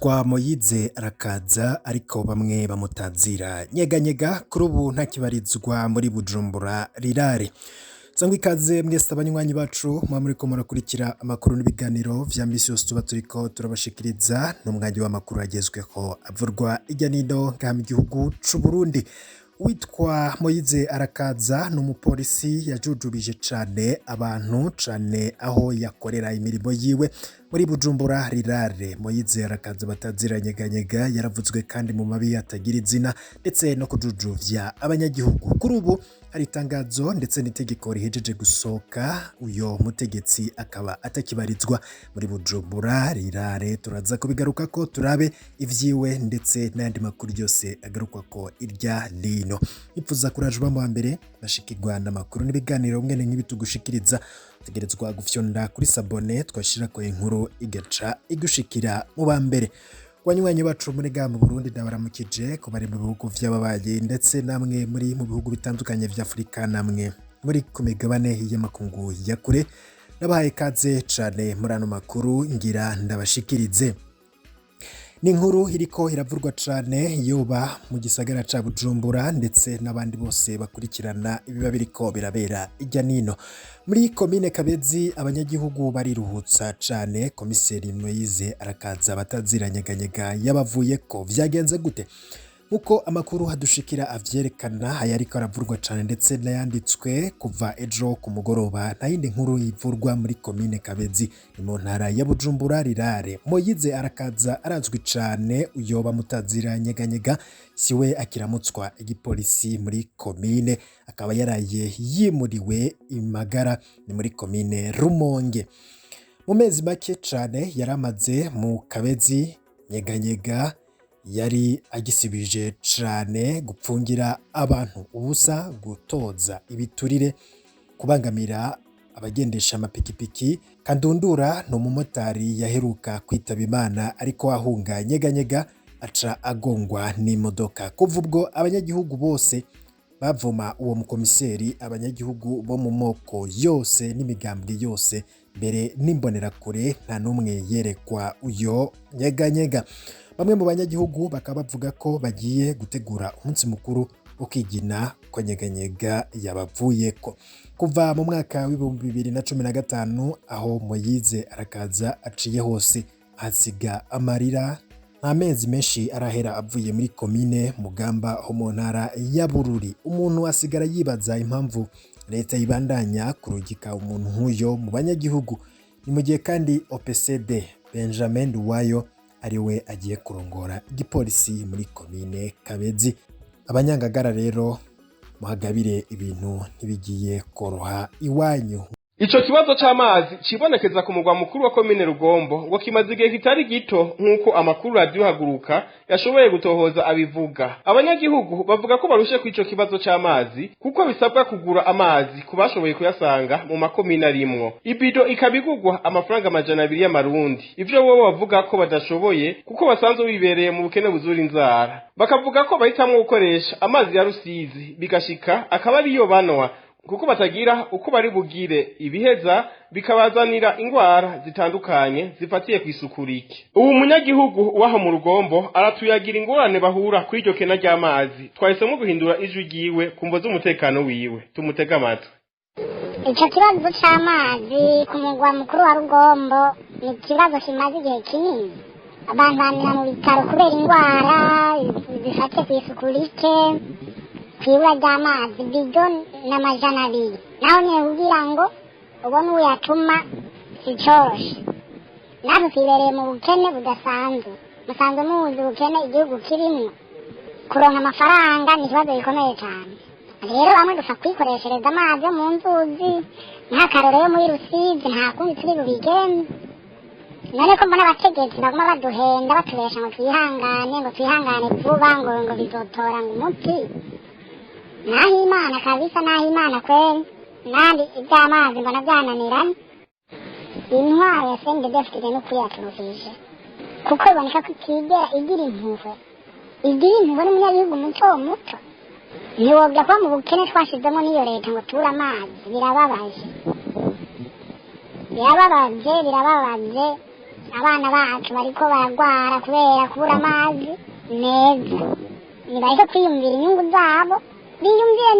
yitwa Moyize Arakaza ariko bamwe bamutazira nyeganyega kuri ubu ntakibarizwa muri Bujumbura rirare. Sangwa ikaze mwese abanywanyi bacu muriko murakurikira amakuru n'ibiganiro vya misi yose tuba turiko turabashikiriza n'umwanya w'amakuru agezweho avurwa irya nino ngaha mu gihugu c'u Burundi. Witwa Moyize Arakaza n'umupolisi yajujubije cane abantu cane aho yakorera imirimo yiwe muri Bujumbura rirare. Moyize Arakaza batazira nyeganyega yaravuzwe kandi mu mabi atagira izina ndetse no kujujuvya abanyagihugu. Kuri ubu hari itangazo ndetse n'itegeko rihejeje gusohoka, uyo mutegetsi akaba atakibarizwa muri Bujumbura rirare. Turaza kubigaruka ko turabe ivyiwe ndetse n'andi makuru yose agaruka ko irya lino. Ipfuza kurajwa mu mbere bashikirwa n'amakuru n'ibiganiro mwene nk'ibitugushikiriza tegerezwa gufyonda kuri sabone twashira ko inkuru igaca igushikira mu bambere. Wanywanyi bacu muri mu Burundi ndabaramukije ko bari mu bihugu vy'ababaye ndetse namwe muri mu bihugu bitandukanye vya Afrika namwe muri ku migabane y'amakungu ya kure nabahaye kaze cane muri ano makuru ngira ndabashikirize. Ni inkuru iriko iravurwa cane yoba mu gisagara ca Bujumbura ndetse n'abandi bose bakurikirana ibiba biriko birabera irya nino. Muri komine Kabezi abanyagihugu bariruhutsa cane. Komiseri Moyize Arakaza batazira nyeganyega yabavuye ko vyagenze gute? Uko amakuru hadushikira avyerekana ayariko aravurwa cane ndetse n'ayanditswe kuva ejo ku mugoroba nta yindi nkuru yivurwa muri komine Kabezi mu ntara ya Bujumbura rirare. Moyize Arakaza arazwi cane uyoba mutazira nyeganyega siwe akiramutswa igipolisi muri komine, akaba yaraye yimuriwe Imagara ni muri komine Rumonge. Mu mezi make cane yaramaze mu Kabezi nyeganyega yari agisibije cane gupfungira abantu ubusa, gutoza ibiturire, kubangamira abagendesha amapikipiki. Kandundura no mumotari yaheruka kwitaba Imana ariko ahunga nyeganyega aca agongwa n'imodoka. Kuva ubwo abanyagihugu bose bavuma uwo mukomiseri, abanyagihugu bo mu moko yose n'imigambwe yose mbere n'imbonerakure nta numwe yerekwa uyo nyeganyega. Bamwe mu banyagihugu bakaba bavuga ko bagiye gutegura umunsi mukuru wo kwigina ko nyeganyega yabavuyeko. Kuva mu mwaka w'ibihumbi 2015 aho Moyize Arakaza aciye hose hasiga amarira. Nta mezi menshi arahera avuye muri komine Mugamba ho mu ntara ya Bururi. Umuntu asigara yibaza impamvu leta ibandanya kurugika umuntu nk'uyo mu banyagihugu. Ni mu gihe kandi OPCD Benjamin Nduwayo ariwe agiye kurongora igipolisi muri komine Kabezi. Abanyangagara rero muhagabire ibintu ntibigiye koroha iwanyu. Ico kibazo c'amazi cibonekeza ku mugwa mukuru wa komine Rugombo ngo kimaze igihe kitari gito nk'uko amakuru radio haguruka yashoboye gutohoza abivuga. Abanyagihugu bavuga ko barushe kw'ico kibazo c'amazi kuko bisabwa kugura amazi kubashoboye kuyasanga mu makomine arimwo. Ibido ikabigurwa amafaranga 200 y'amarundi. Ivyo wowe bavuga ko badashoboye kuko basanzwe bibereye mu bukene buzura inzara. Bakavuga ko bahitamwo gukoresha amazi ya Rusizi bigashika akaba ariyo banwa kuko batagira uko bari bugire ibiheza bikabazanira ingwara zitandukanye zifatiye kw'isuku rike. Ubu munyagihugu waho mu Rugombo aratuyagira ingorane bahura kuri iryo kena ry'amazi. Twahisemo guhindura ijwi ryiwe kumvo z'umutekano wiwe. Tumutega amatwi. Ico kibazo c'amazi ku mugwa mukuru wa Rugombo ni ikibazo kimaze igihe kinini. Abantu bamira mu bitaro kubera ingwara zifatiye kw'isuku rike. Kwibura ry'amazi bidon n'amajana 2 naho niye kugira ngo ubone uyatuma sicoroshe. Natwe twibereye mu bukene budasanzwe. Musanzwe muzi ubukene igihugu kirimwo. Kuronka amafaranga ni ikibazo gikomeye cyane. Rero bamwe dufa kwikoreshereza amazi yo mu nzuzi nk'akaroro yo muri Rusizi nta kundi turi bubigenze. None ko mbona abategetsi baguma baduhenda batubesha ngo twihangane vuba ngo bizotora ngo umuti. Nahi Imana kabisa, nahi Imana kweli. Nandi iby'amazi mbona byananiranye. Intwaro ya CNDD-FDD no kuyaturuhisha kuko iboneka ko itigera igira impuhwe n'umunyagihugu muto muto. Ntiwobya kuba mu bukene twashizemo n'iyo leta ngo tubure amazi. Birababaje. abana bacu bariko baragwara kubera kubura amazi meza. Nibareke kwiyumvira inyungu zabo, biyumvire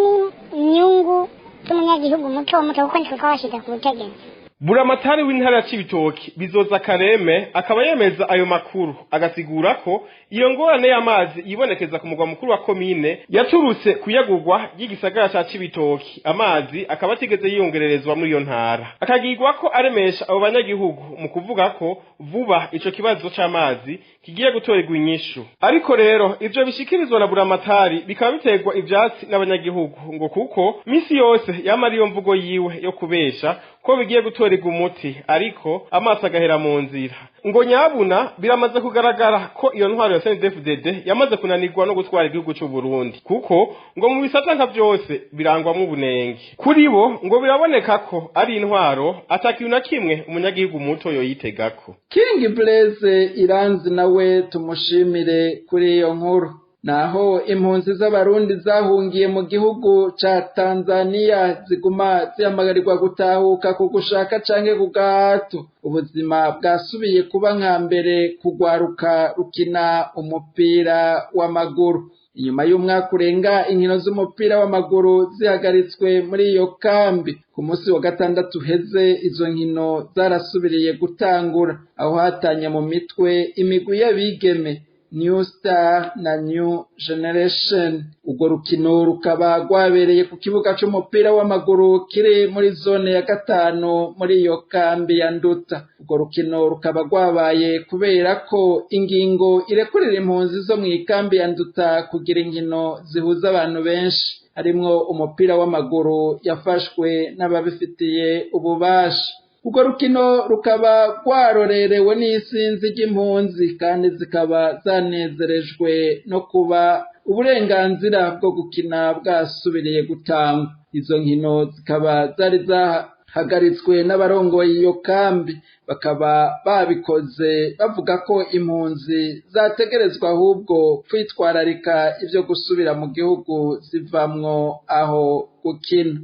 n'inyungu z'umunyagihugu muto muto kuko nitwe twabashize ku butegetsi. Buramatari w'intara ya Cibitoke Bizoza Kareme akaba yemeza ayo makuru, agasigura ko iyo ngorane y'amazi yibonekeza ku mugwa mukuru wa komine yaturutse kuyagurwa y'igisagara ca Cibitoke. Amazi akaba atigeze yiyongererezwa muri iyo ntara, akagirwa ko aremesha abo banyagihugu mu kuvuga ko vuba ico kibazo c'amazi kigiye gutorerwa inyishu. Ariko rero ivyo bishikirizwa na Buramatari bikaba biterwa ivyatsi n'abanyagihugu, ngo kuko misi yose yamara iyo mvugo yiwe yo kubesha ko bigiye gutorerwa umuti, ariko amaso agahera mu nzira. Ngo nyabuna biramaze kugaragara ko iyo ntwaro ya CNDD-FDD yamaze kunanirwa no gutwara igihugu cy'u Burundi, kuko ngo mu bisata nka byose birangwamwo ubunenge. Kuri bo ngo biraboneka ko ari intwaro atakiye na kimwe umunyagihugu muto yoyitegako. King Blaise Iranzi nawe tumushimire kuri iyo nkuru. Naho impunzi z'abarundi zahungiye mu gihugu ca Tanzania ziguma ziyamagarirwa gutahuka ku gushaka canke ku gahato. Ubuzima bwasubiye kuba nka mbere kugwaruka rukina umupira w'amaguru. Inyuma y'umwaka urenga inkino z'umupira w'amaguru zihagaritswe muri iyo kambi, ku munsi wa gatandatu heze izo nkino zarasubiriye gutangura, aho hatanye mu mitwe imigwi y'abigeme New Star na New Generation. Urwo rukino rukaba rwabereye ku kibuga c'umupira w'amaguru kiri muri zone ya 5 muri iyo kambi ya Nduta. Urwo rukino rukaba rwabaye kubera ko ingingo irekurira impunzi zo mu ikambi ya Nduta kugira inkino zihuza abantu benshi, harimwo umupira w'amaguru yafashwe n'ababifitiye ububasha. Urwo rukino rukaba rwarorerewe n'isinzi ry'impunzi kandi zikaba zanezerejwe no kuba uburenganzira bwo gukina bwasubiriye gutangwa. Izo nkino zikaba zari zahagaritswe n'abarongoye iyo kambi, bakaba babikoze bavuga ko impunzi zategerezwa ahubwo kwitwararika ivyo gusubira mu gihugu zivamwo aho gukina.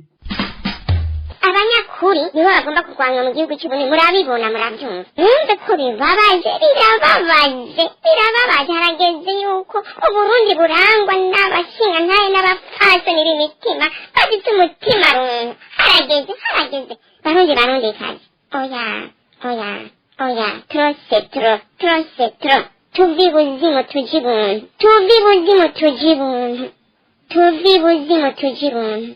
Abanyakuri nibo bagomba kurwanywa mu gihugu cy'Uburundi, murabibona murabyumva. Numve ko birababaje, harageze yuko Uburundi burangwa n'abashinga ntaye n'abapfasoni b'imitima bafite umutima runtu. Harageze barundi kazi. Oya, trop. Tuvi buzimu tuji buntu.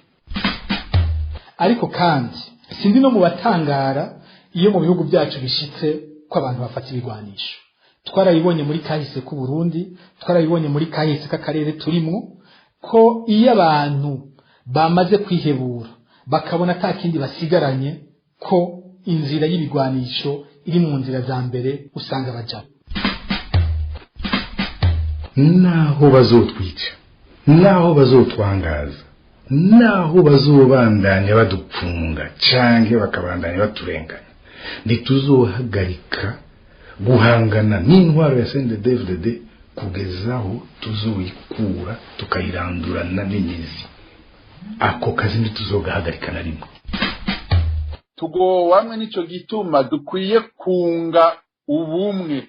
Ariko kandi sindi no mu batangara iyo mu bihugu byacu bishitse ko abantu bafata ibigwanisho. Twarabibonye muri kahise ku Burundi, twarabibonye muri kahise k'akarere turimo, ko iyo abantu bamaze kwihebura bakabona atakindi basigaranye, ko inzira y'ibigwanisho iri mu nzira za mbere usanga baja. Naho bazotwica, naho bazotwangaza, naho bazobandanya badupfunga canke bakabandanya baturenganya, ntituzohagarika guhangana n'intwaro ya CNDD-FDD kugezaho tuzoyikura tukayirandurana n'imizi. Ako kazi ntituzogahagarika na rimwe. Tugowamwe nico gituma dukwiye kunga ubumwe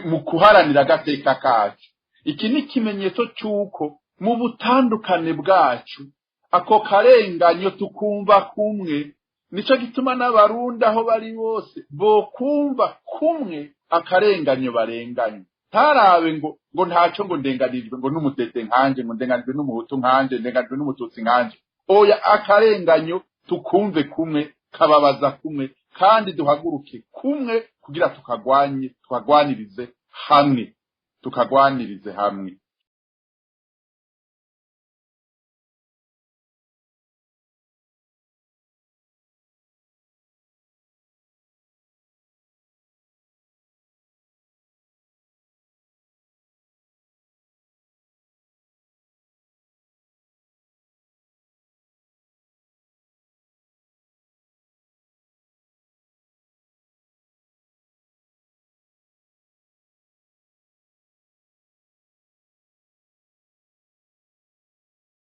mu kuharanira agateka kacu. Iki ni ikimenyetso cy'uko mu butandukane bwacu ako karenganyo tukumva kumwe. Nico gituma n'abarundi aho bari bose bo kumva kumwe akarenganyo barenganye. Tarabe ngo ntaco ngo ndenganijwe ngo n'umutete nkanje, ngo ndenganijwe n'umuhutu nkanje, ndenganijwe n'umututsi nkanje. Oya, akarenganyo tukumve kumwe, kababaza kumwe, kandi duhaguruke kumwe kugira tukagwanirize hamwe.